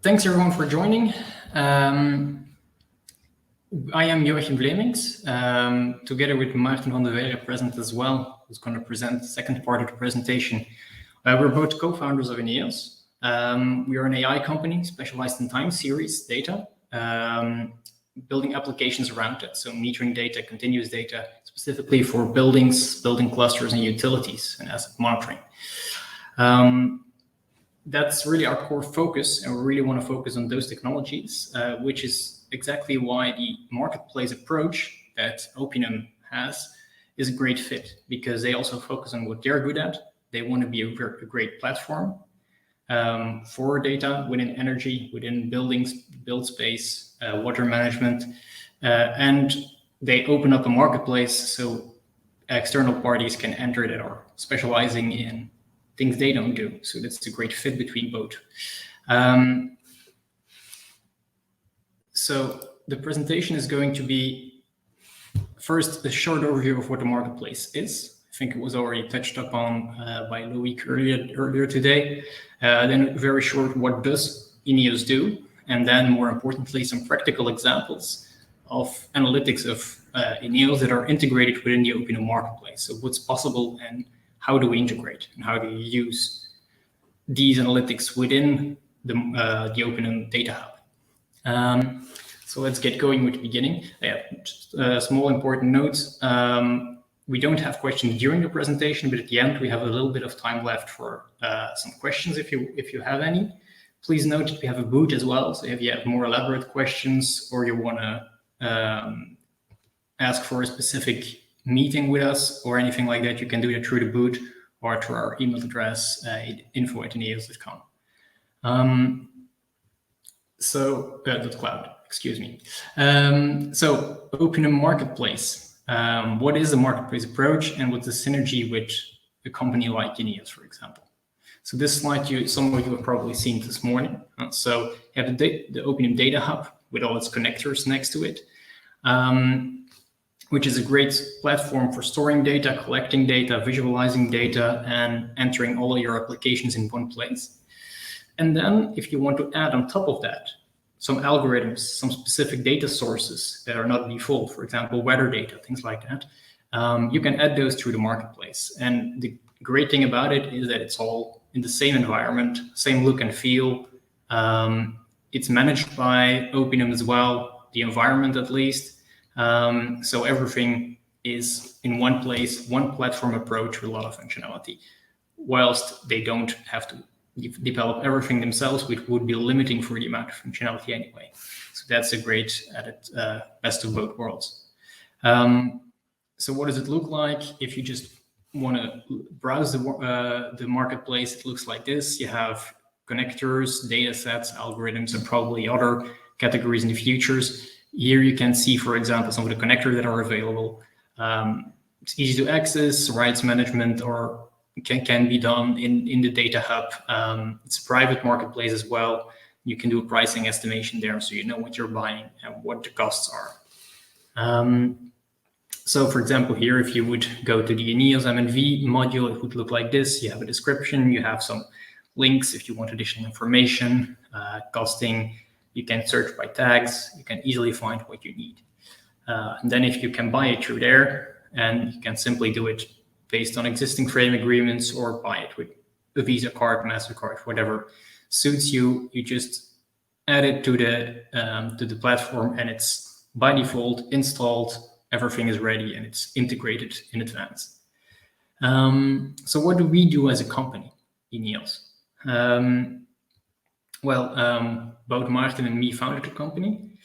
Thanks everyone for joining. I am Joachim Vleminckx, together with Maarten van de Vijver present as well, who's going to present the second part of the presentation. We're both co-founders of Eneos. We are an AI company specialized in time series data, building applications around it. So metering data, continuous data, specifically for buildings, building clusters and utilities and asset monitoring. That's really our core focus, and we really want to focus on those technologies, which is exactly why the marketplace approach that Opinum has is a great fit, because they also focus on what they're good at. They want to be a great platform for data within energy, within buildings, build space, water management, and they open up a marketplace so external parties can enter that are specializing in things they don't do. So that's a great fit between both. So the presentation is going to be first a short overview of what the marketplace is. I think it was already touched upon by Loic earlier today. Then very short, what does Eneos do? And then more importantly, some practical examples of analytics of Eneos that are integrated within the Opinum marketplace. So what's possible and how do we integrate, and how do you use these analytics within the Opinum DataHub? So let's get going with the beginning. Just a small important note. We don't have questions during the presentation, but at the end we have a little bit of time left for some questions if you have any. Please note that we have a booth as well, so if you have more elaborate questions or you want to ask for a specific meeting with us or anything like that, you can do that through the booth or through our email address, info@eneos.com. .cloud, excuse me. So Opinum Marketplace. What is the marketplace approach, and what's the synergy with a company like Eneos, for example? So this slide, some of you have probably seen this morning. So you have the Opinum DataHub with all its connectors next to it, which is a great platform for storing data, collecting data, visualizing data, and entering all your applications in one place. And then if you want to add on top of that some algorithms, some specific data sources that are not default, for example, weather data, things like that, you can add those through the marketplace. And the great thing about it is that it's all in the same environment, same look and feel. It's managed by Opinum as well, the environment at least. So everything is in one place, one platform approach with a lot of functionality, whilst they don't have to develop everything themselves, which would be limiting for the amount of functionality anyway. So that's a great added best of both worlds. So what does it look like? If you just want to browse the marketplace, it looks like this. You have connectors, data sets, algorithms, and probably other categories in the futures. Here you can see, for example, some of the connectors that are available. It's easy to access, rights management or can be done in the DataHub. It's a private marketplace as well. You can do a pricing estimation there, so you know what you're buying and what the costs are. So for example, here, if you would go to the Eneos MNV module, it would look like this. You have a description, you have some links if you want additional information, costing. You can search by tags, you can easily find what you need. And then if you can buy it through there, and you can simply do it based on existing frame agreements or buy it with a Visa card, MasterCard, whatever suits you, you just add it to the platform and it's by default installed, everything is ready and it's integrated in advance. So what do we do as a company, Eneos? Both Maarten and me founded the company.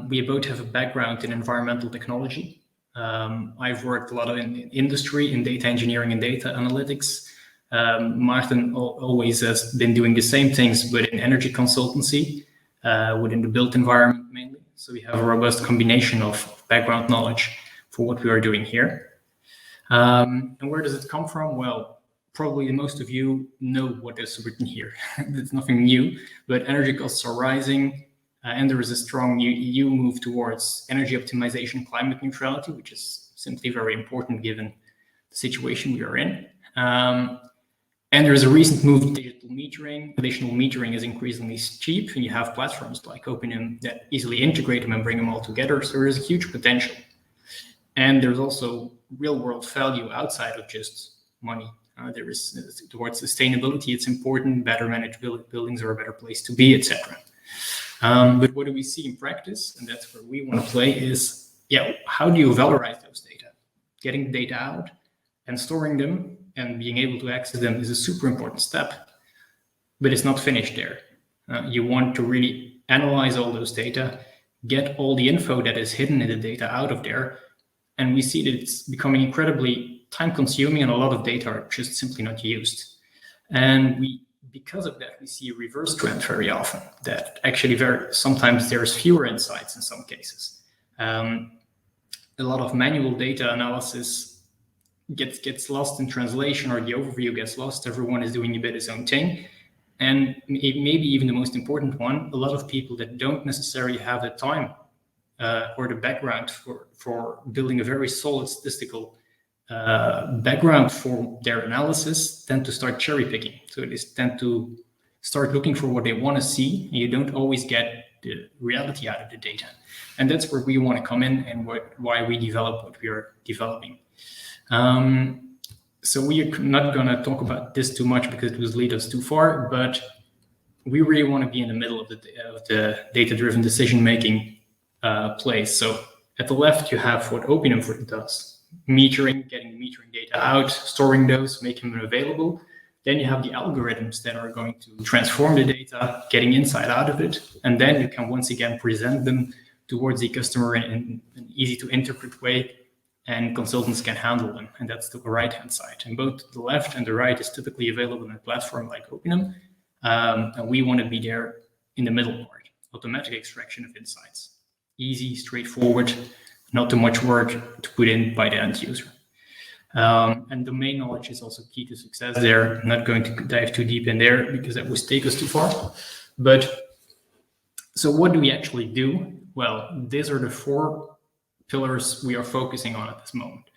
We both have a background in environmental technology. I've worked a lot in industry, in data engineering and data analytics. Maarten always has been doing the same things, but in energy consultancy, within the built environment mainly. So we have a robust combination of background knowledge for what we are doing here. And where does it come from? Well, probably most of you know what is written here. It's nothing new, but energy costs are rising, and there is a strong EU move towards energy optimization and climate neutrality, which is simply very important given the situation we are in. And there's a recent move to digital metering. Additional metering is increasingly cheap, and you have platforms like Openem that easily integrate them and bring them all together. So there's a huge potential. And there's also real-world value outside of just money. There is towards sustainability. It's important. Better managed buildings are a better place to be, etc. But what do we see in practice? And that's where we want to play is, how do you valorize those data? Getting the data out and storing them and being able to access them is a super important step. But it's not finished there. You want to really analyze all those data, get all the info that is hidden in the data out of there. And we see that it's becoming incredibly time-consuming, and a lot of data are just simply not used. And because of that, we see a reverse trend very often, that actually sometimes there's fewer insights in some cases. A lot of manual data analysis gets lost in translation, or the overview gets lost. Everyone is doing a bit of his own thing. And maybe even the most important one, a lot of people that don't necessarily have the time or the background for building a very solid statistical background for their analysis tend to start cherry picking. So they tend to start looking for what they want to see, and you don't always get the reality out of the data. And that's where we want to come in, and why we develop what we are developing. So we are not going to talk about this too much because it would lead us too far, but we really want to be in the middle of the data-driven decision-making place. So at the left, you have what Openem does. Metering, getting the metering data out, storing those, making them available. Then you have the algorithms that are going to transform the data, getting insight out of it. And then you can once again present them towards the customer in an easy to interpret way, and consultants can handle them. And that's the right-hand side. And both the left and the right is typically available in a platform like Openem. And we want to be there in the middle part, automatic extraction of insights. Easy, straightforward, not too much work to put in by the end user. And domain knowledge is also key to success there. I'm not going to dive too deep in there because that would take us too far. But so what do we actually do? Well, these are the 4 pillars we are focusing on at this moment.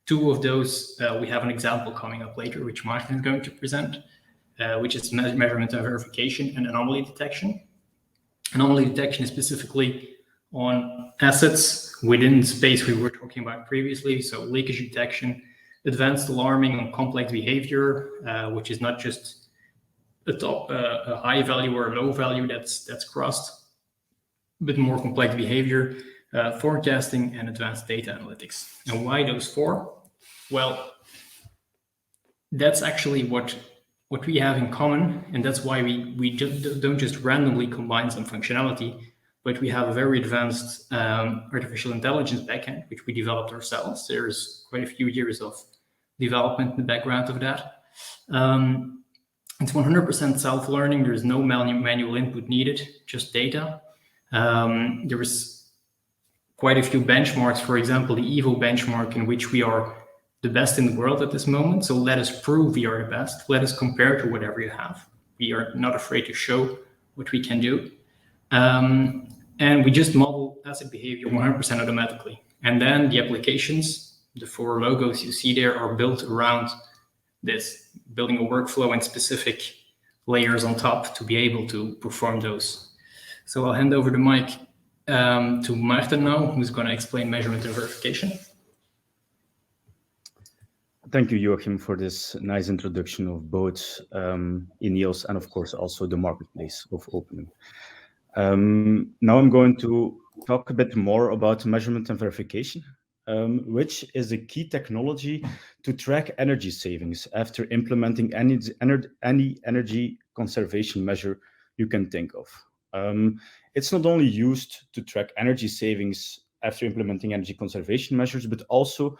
2 of those, we have an example coming up later, which Maarten is going to present, which is measurement and verification and anomaly detection. Anomaly detection is specifically on assets within the space we were talking about previously. So leakage detection, advanced alarming on complex behavior, which is not just a high value or a low value that's crossed, but more complex behavior, forecasting, and advanced data analytics. And why those 4? Well, that's actually what we have in common, and that's why we don't just randomly combine some functionality, but we have a very advanced artificial intelligence backend, which we developed ourselves. There's quite a few years of development in the background of that. It's 100% self-learning. There's no manual input needed, just data. There is quite a few benchmarks, for example, the EVO benchmark, in which we are the best in the world at this moment. So let us prove we are the best. Let us compare to whatever you have. We are not afraid to show what we can do. And we just model asset behavior 100% automatically. And then the applications, the 4 logos you see there, are built around this, building a workflow and specific layers on top to be able to perform those. So I'll hand over the mic to Maarten now, who's going to explain measurement and verification. Thank you, Joachim, for this nice introduction of both Eneos and, of course, also the marketplace of Openem. Now I'm going to talk a bit more about measurement and verification, which is a key technology to track energy savings after implementing any energy conservation measure you can think of. It's not only used to track energy savings after implementing energy conservation measures, but also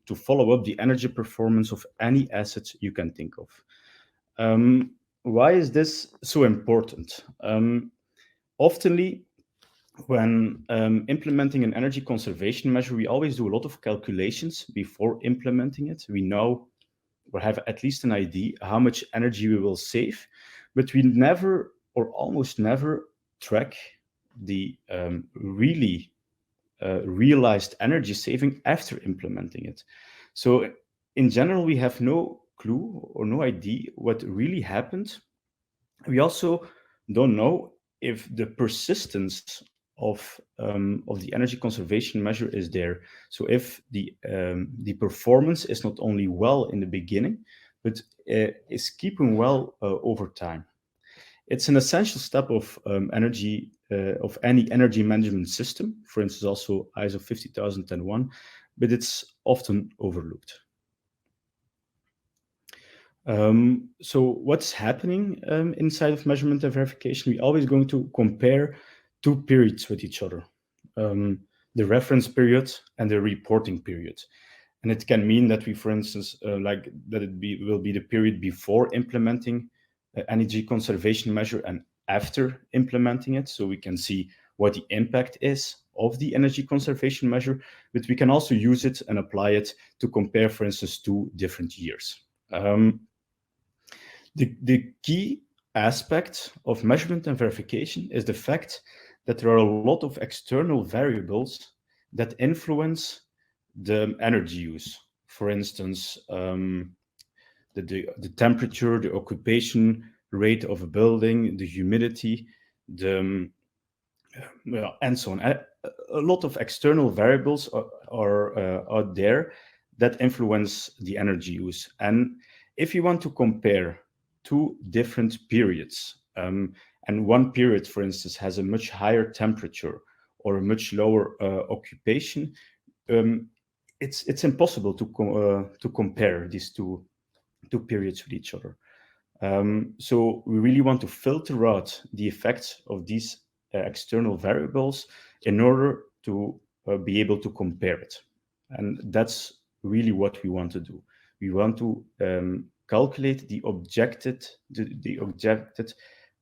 to follow up the energy performance of any assets you can think of. Why is this so important? Oftenly, when implementing an energy conservation measure, we always do a lot of calculations before implementing it. We know or have at least an idea how much energy we will save, but we never or almost never track the really realized energy saving after implementing it. So in general, we have no clue or no idea what really happened. We also don't know if the persistence of the energy conservation measure is there. So if the performance is not only well in the beginning, but is keeping well over time. It's an essential step of of any energy management system, for instance, also ISO 50001, but it's often overlooked. So what's happening inside of measurement and verification? We're always going to compare two periods with each other, the reference period and the reporting period. And it can mean that we, for instance, like that will be the period before implementing energy conservation measure and after implementing it. So we can see what the impact is of the energy conservation measure, but we can also use it and apply it to compare, for instance, two different years. The key aspect of measurement and verification is the fact that there are a lot of external variables that influence the energy use. For instance, the temperature, the occupation rate of a building, the humidity, and so on. A lot of external variables are out there that influence the energy use. And if you want to compare two different periods, and one period, for instance, has a much higher temperature or a much lower occupation, it's impossible to compare these two periods with each other. So we really want to filter out the effects of these external variables in order to be able to compare it. And that's really what we want to do. We want to calculate the objected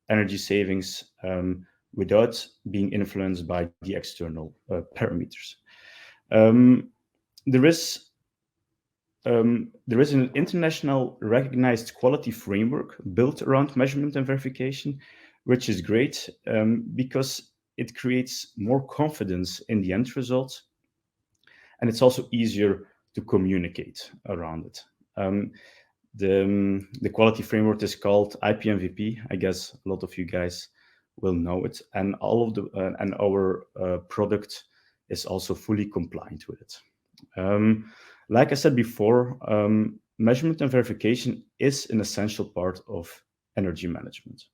energy savings without being influenced by the external parameters. There is an international recognized quality framework built around measurement and verification, which is great because it creates more confidence in the end result, and it's also easier to communicate around it. The quality framework is called IPMVP. I guess a lot of you guys will know it, and our product is also fully compliant with it. Like I said before, measurement and verification is an essential part of energy management.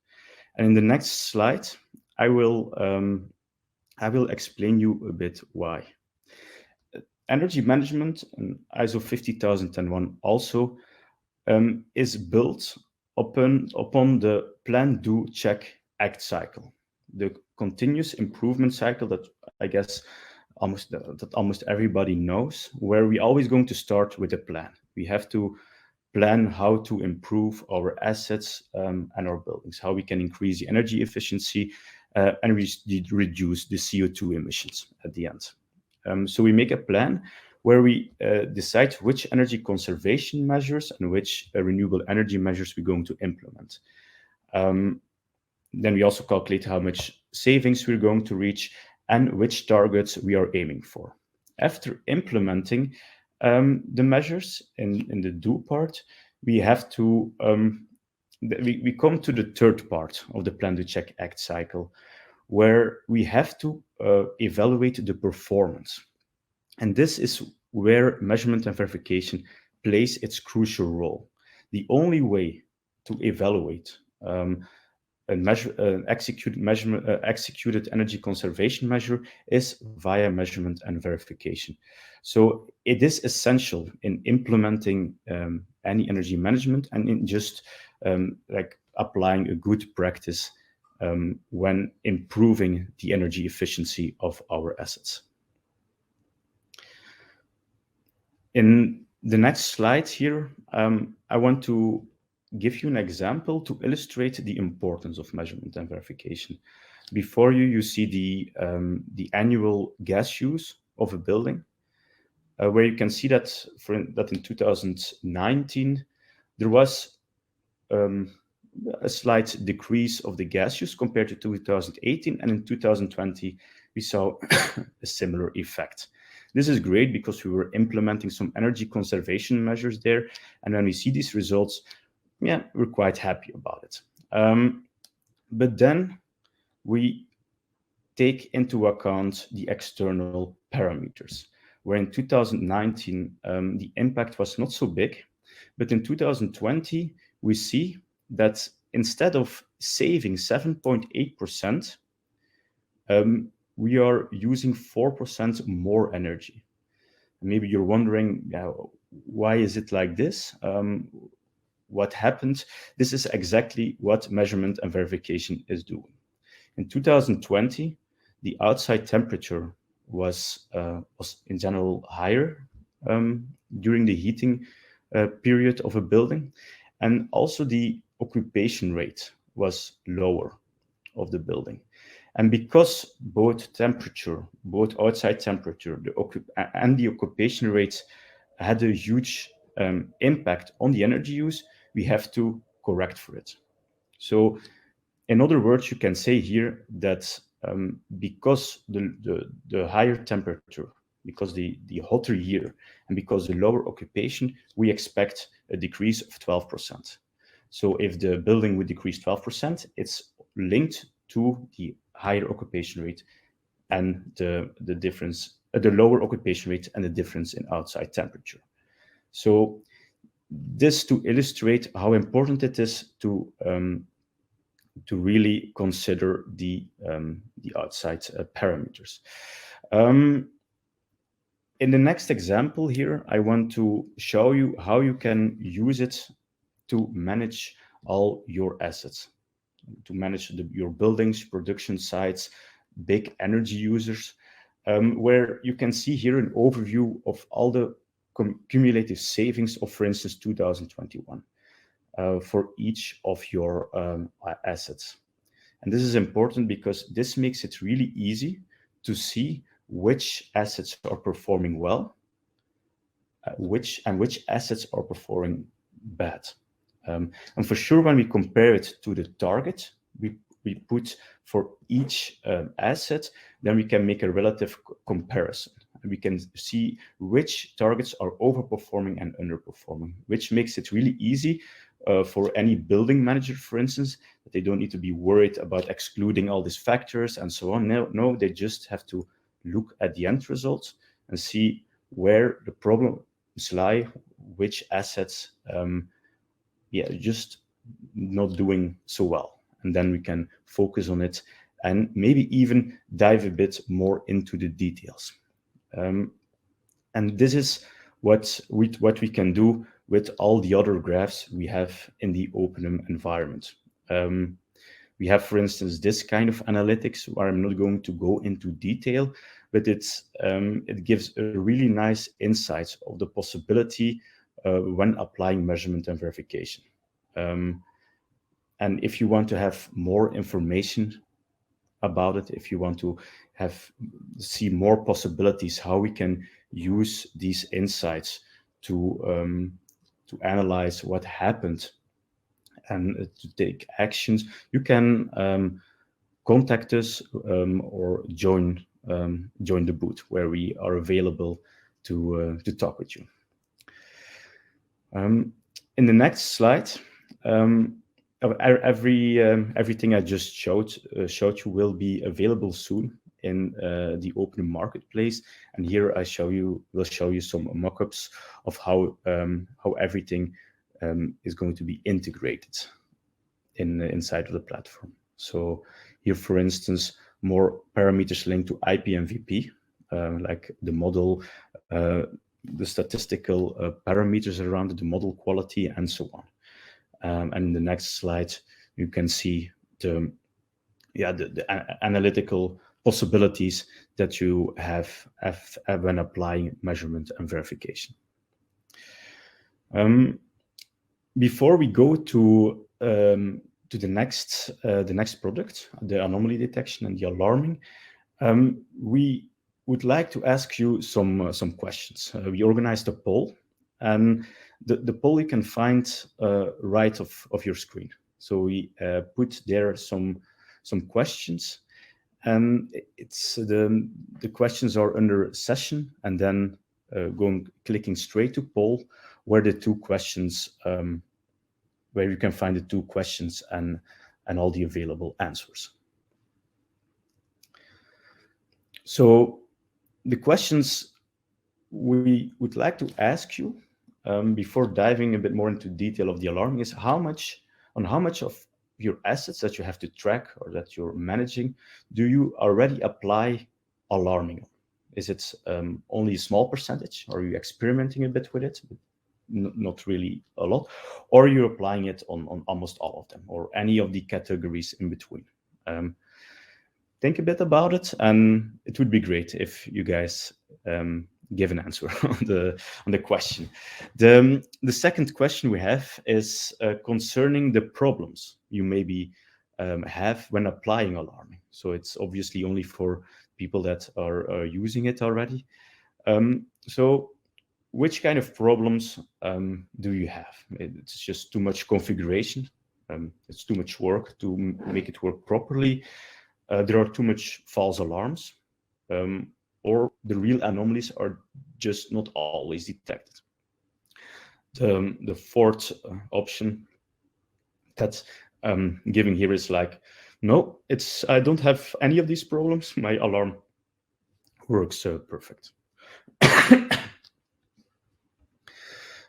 And in the next slide, I will explain you a bit why. Energy management, and ISO 50001 also, is built upon the plan, do, check, act cycle, the continuous improvement cycle that I guess almost everybody knows, where we always going to start with a plan. We have to plan how to improve our assets and our buildings, how we can increase the energy efficiency and reduce the CO2 emissions at the end. So we make a plan where we decide which energy conservation measures and which renewable energy measures we're going to implement. Then we also calculate how much savings we're going to reach and which targets we are aiming for. After implementing the measures in the do part, we have to we come to the third part of the plan, do, check, act cycle, where we have to evaluate the performance. And this is where measurement and verification plays its crucial role. The only way to evaluate executed energy conservation measure is via measurement and verification. So it is essential in implementing any energy management and in just like applying a good practice when improving the energy efficiency of our assets. In the next slide here, I want to give you an example to illustrate the importance of measurement and verification. Before you see the annual gas use of a building, where you can see that in 2019 there was a slight decrease of the gas use compared to 2018, and in 2020 we saw a similar effect. This is great because we were implementing some energy conservation measures there. And when we see these results, yeah, we're quite happy about it. But then we take into account the external parameters, where in 2019, the impact was not so big. But in 2020, we see that instead of saving 7.8%, we are using 4% more energy. Maybe you're wondering, why is it like this? What happened? This is exactly what measurement and verification is doing. In 2020, the outside temperature was in general higher during the heating period of a building, and also the occupation rate was lower of the building. And because both outside temperature and the occupation rates had a huge impact on the energy use, we have to correct for it. So in other words, you can say here that because the higher temperature, because the hotter year, and because the lower occupation, we expect a decrease of 12%. So if the building would decrease 12%, it's linked to the higher occupation rate and the difference, the lower occupation rate and the difference in outside temperature. So this to illustrate how important it is to really consider the outside parameters. In the next example here, I want to show you how you can use it to manage all your assets, to manage your buildings, production sites, big energy users, where you can see here an overview of all the cumulative savings of, for instance, 2021 for each of your assets. And this is important because this makes it really easy to see which assets are performing well, which assets are performing bad. And for sure, when we compare it to the target, we put for each asset, then we can make a relative comparison. And we can see which targets are overperforming and underperforming, which makes it really easy for any building manager, for instance, that they don't need to be worried about excluding all these factors and so on. No, they just have to look at the end results and see where the problems lie, which assets just not doing so well. And then we can focus on it and maybe even dive a bit more into the details. And this is what we can do with all the other graphs we have in the Openum environment. We have, for instance, this kind of analytics where I'm not going to go into detail, but it gives a really nice insight of the possibility when applying measurement and verification. And if you want to have more information about it, if you want to see more possibilities how we can use these insights to analyze what happened and to take actions, you can contact us or join the booth where we are available to talk with you. In the next slide, everything I just showed you will be available soon in the open marketplace. And here will show you some mock-ups of how everything is going to be integrated inside of the platform. So here, for instance, more parameters linked to IPMVP, like the model, the statistical parameters around the model quality, and so on. And in the next slide, you can see the analytical possibilities that you have when applying measurement and verification. Before we go to the next product, the anomaly detection and the alarming, we would like to ask you some questions. We organized a poll, and the poll you can find right of your screen. So we put there some questions, And it's the questions are under session, and then clicking straight to poll, where the 2 questions, where you can find the 2 questions and all the available answers. So the questions we would like to ask you before diving a bit more into detail of the alarming is how much of your assets that you have to track or that you're managing do you already apply alarming on? Is it only a small percentage? Are you experimenting a bit with it? Not really a lot. Or are you applying it on almost all of them, or any of the categories in between? Think a bit about it, and it would be great if you guys give an answer on the question. The second question we have is concerning the problems you maybe have when applying alarming. So it's obviously only for people that are using it already. So which kind of problems do you have? It's just too much configuration. It's too much work to make it work properly. There are too much false alarms, or the real anomalies are just not always detected. The fourth option that's given here is like, no, I don't have any of these problems. My alarm works perfect.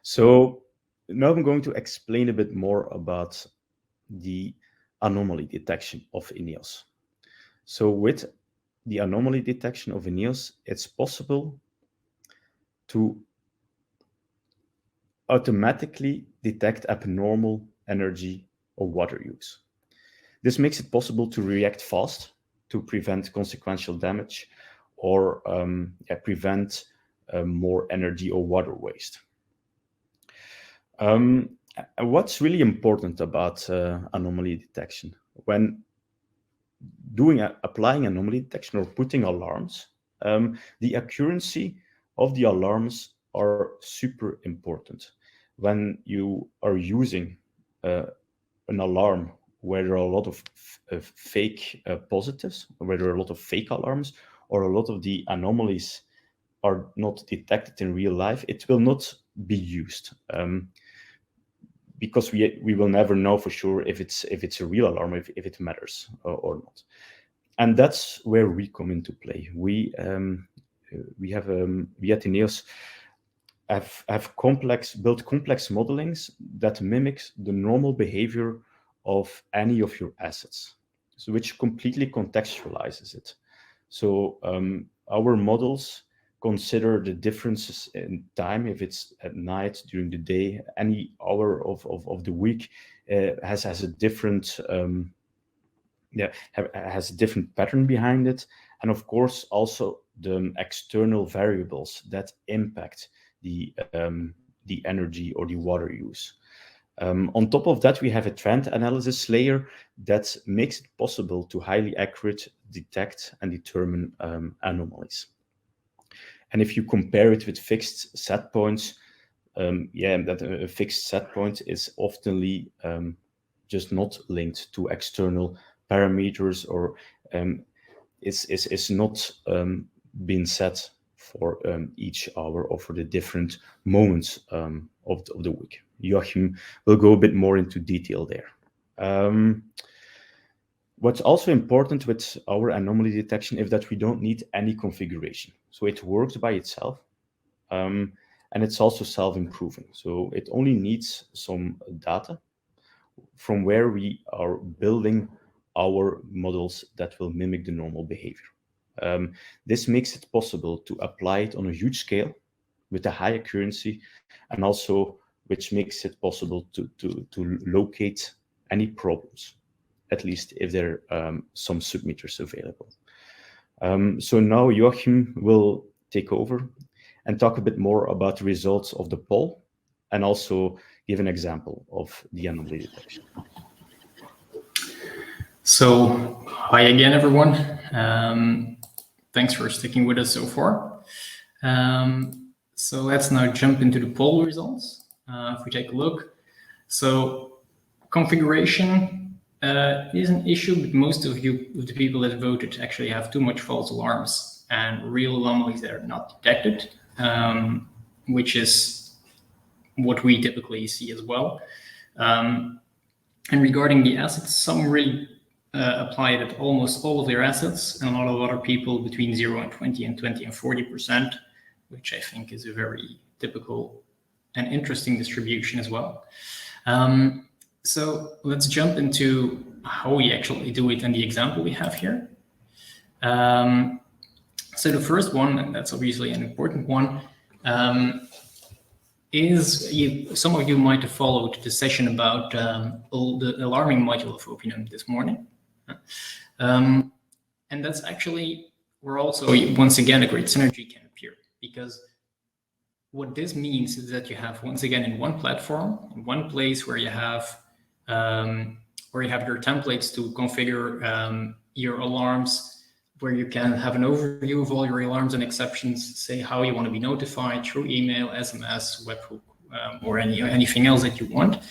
So now I'm going to explain a bit more about the anomaly detection of Eneos. So with the anomaly detection of Eneos, it's possible to automatically detect abnormal energy or water use. This makes it possible to react fast to prevent consequential damage or prevent more energy or water waste. What's really important about anomaly detection? When applying anomaly detection or putting alarms, the accuracy of the alarms are super important. When you are using an alarm where there are a lot of fake positives, where there are a lot of fake alarms, or a lot of the anomalies are not detected in real life, it will not be used. Because we will never know for sure if it's a real alarm, if it matters or not. And that's where we come into play. We at Eneos have built complex modelings that mimics the normal behavior of any of your assets, so which completely contextualizes it. So our models consider the differences in time, if it's at night, during the day, any hour of the week has a different has a different pattern behind it, and of course also the external variables that impact the energy or the water use. On top of that, we have a trend analysis layer that makes it possible to highly accurate detect and determine anomalies. And if you compare it with fixed set points, that a fixed set point is oftenly just not linked to external parameters, or is not being set for each hour or for the different moments of the week. Joachim will go a bit more into detail there. What's also important with our anomaly detection is that we don't need any configuration. So it works by itself, and it's also self-improving. So it only needs some data from where we are building our models that will mimic the normal behavior. This makes it possible to apply it on a huge scale with a high accuracy, and also which makes it possible to locate any problems, at least if there are some submeters available. So now Joachim will take over and talk a bit more about the results of the poll, and also give an example of the anomaly detection. So, hi again, everyone. Thanks for sticking with us so far. So let's now jump into the poll results. If we take a look, so configuration is an issue, but most of the people that voted actually have too much false alarms and real anomalies that are not detected, which is what we typically see as well. And regarding the assets, some really apply it at almost all of their assets, and a lot of other people between 0 and 20 and 20 and 40%, which I think is a very typical and interesting distribution as well. So let's jump into how we actually do it and the example we have here. So the first one, and that's obviously an important one, is some of you might have followed the session about the alarming module of OpenM this morning. And that's actually where also, once again, a great synergy can appear, because what this means is that you have, once again, in one platform, in one place where you have your templates to configure your alarms, where you can have an overview of all your alarms and exceptions, say how you want to be notified through email, SMS, webhook, or anything else that you want.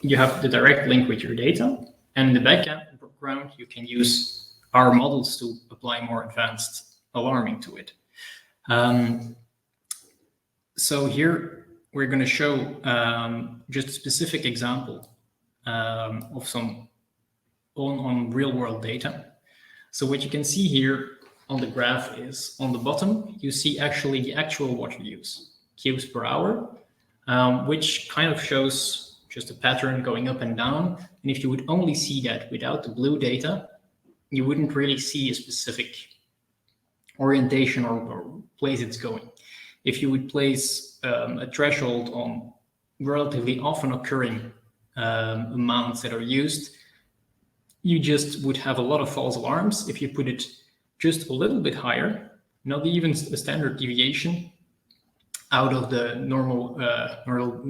You have the direct link with your data, and in the background, you can use our models to apply more advanced alarming to it. So here we're going to show just a specific example of some on real-world data. So what you can see here on the graph is, on the bottom, you see actually the actual water use, cubes per hour, which kind of shows just a pattern going up and down. And if you would only see that without the blue data, you wouldn't really see a specific orientation or place it's going. If you would place a threshold on relatively often occurring amounts that are used, you just would have a lot of false alarms. If you put it just a little bit higher, not even a standard deviation out of the normal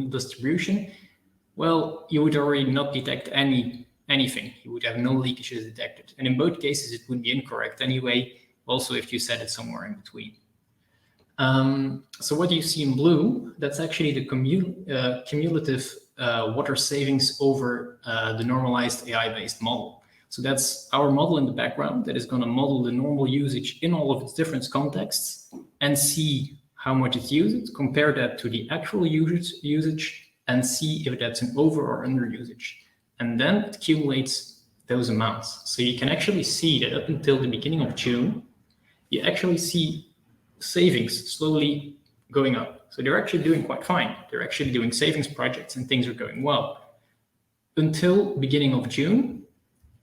distribution, well, you would already not detect anything. You would have no leakages detected. And in both cases, it would be incorrect anyway, also if you set it somewhere in between. So what you see in blue, that's actually the cumulative water savings over the normalized AI-based model. So that's our model in the background that is going to model the normal usage in all of its different contexts and see how much it's used, compare that to the actual usage, and see if that's an over or under usage. And then it accumulates those amounts. So you can actually see that up until the beginning of June, you actually see savings slowly going up. So they're actually doing quite fine. They're actually doing savings projects and things are going well until beginning of June.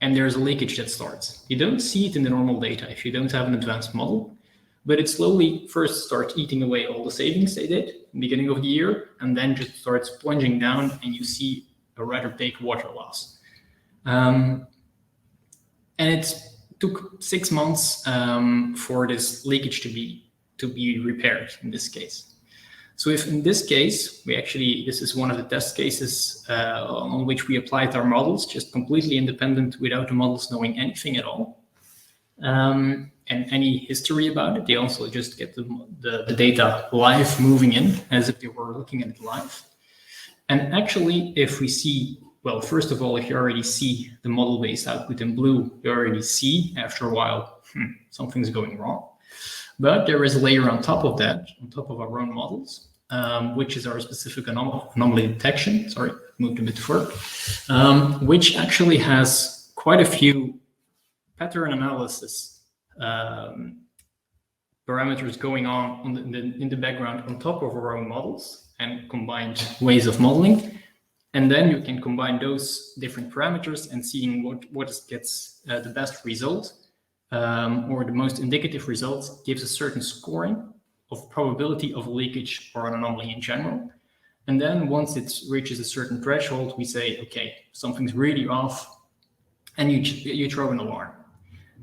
And there's a leakage that starts. You don't see it in the normal data if you don't have an advanced model, but it slowly first starts eating away all the savings they did in the beginning of the year, and then just starts plunging down, and you see a rather big water loss. And it took 6 months for this leakage to be repaired in this case. So if in this case, this is one of the test cases on which we applied our models, just completely independent without the models knowing anything at all, and any history about it. They also just get the data live moving in as if they were looking at it live. And actually, if we see, well, first of all, if you already see the model-based output in blue, you already see after a while, something's going wrong. But there is a layer on top of that, on top of our own models, which is our specific anomaly detection. Sorry, moved a bit forward, which actually has quite a few pattern analysis parameters going on in the background on top of our own models and combined ways of modeling. And then you can combine those different parameters and seeing what gets the best result or the most indicative results gives a certain scoring of probability of leakage or an anomaly in general. And then once it reaches a certain threshold, we say, okay, something's really off, and you throw an alarm.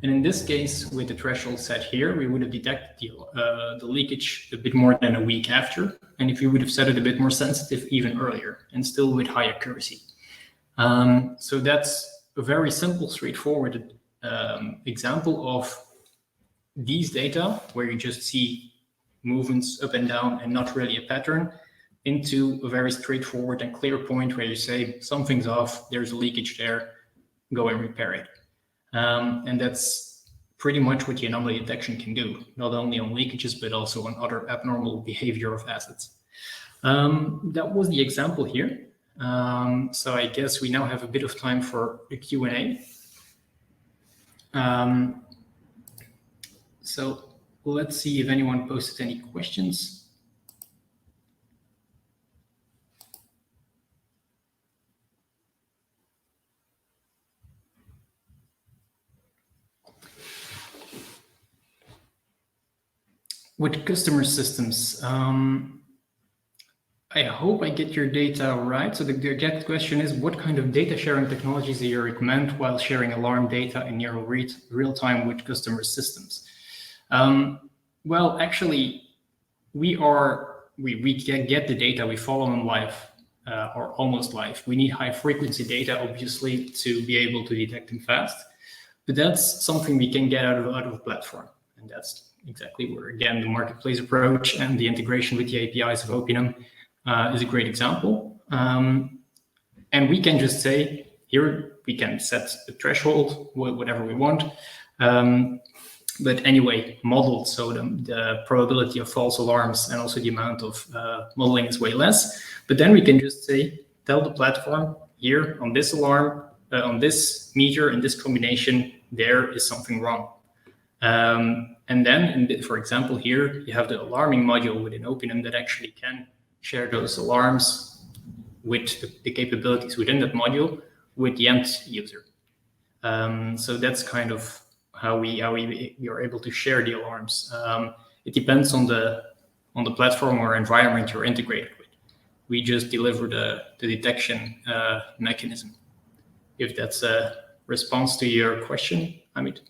And in this case, with the threshold set here, we would have detected the leakage a bit more than a week after. And if you would have set it a bit more sensitive, even earlier, and still with high accuracy. So that's a very simple, straightforward example of these data where you just see movements up and down and not really a pattern, into a very straightforward and clear point where you say something's off, there's a leakage there, go and repair it. And that's pretty much what the anomaly detection can do, not only on leakages, but also on other abnormal behavior of assets. That was the example here. So I guess we now have a bit of time for the Q&A. So let's see if anyone posted any questions. With customer systems, I hope I get your data right. So the exact question is, what kind of data sharing technologies do you recommend while sharing alarm data in near real time with customer systems? Well, actually, we can get the data, we follow them live or almost live. We need high frequency data, obviously, to be able to detect them fast. But that's something we can get out of a platform. And that's exactly where, again, the marketplace approach and the integration with the APIs of Opium is a great example. And we can just say, here, we can set the threshold, whatever we want. But anyway, modeled, so the probability of false alarms and also the amount of modeling is way less. But then we can just say, tell the platform, here, on this alarm, on this meter, in this combination, there is something wrong. And then, for example, here, you have the alarming module within Opium that actually can share those alarms with the capabilities within that module with the end user. So that's kind of how we are able to share the alarms. It depends on the platform or environment you're integrated with. We just deliver the detection mechanism. If that's a response to your question, Amit.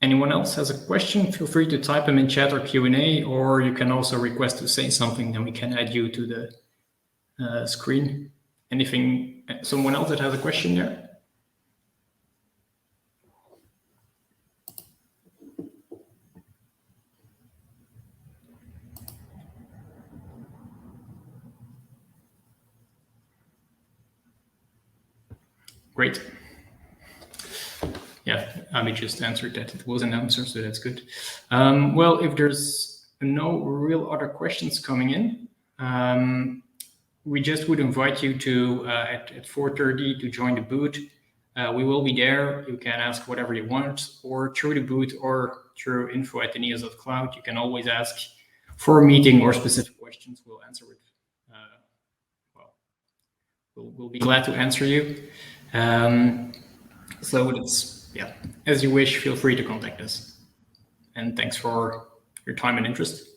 Anyone else has a question? Feel free to type them in chat or Q&A, or you can also request to say something, then we can add you to the screen. Anything, someone else that has a question there? Great. Yeah, Amit just answered that it was an answer, so that's good. Well, if there's no real other questions coming in, we just would invite you to, at 4:30 to join the booth. We will be there. You can ask whatever you want, or through the booth or through info@eneos.cloud. You can always ask for a meeting or specific questions. We'll answer it. We'll be glad to answer you. So it's, yeah, as you wish, feel free to contact us. And thanks for your time and interest.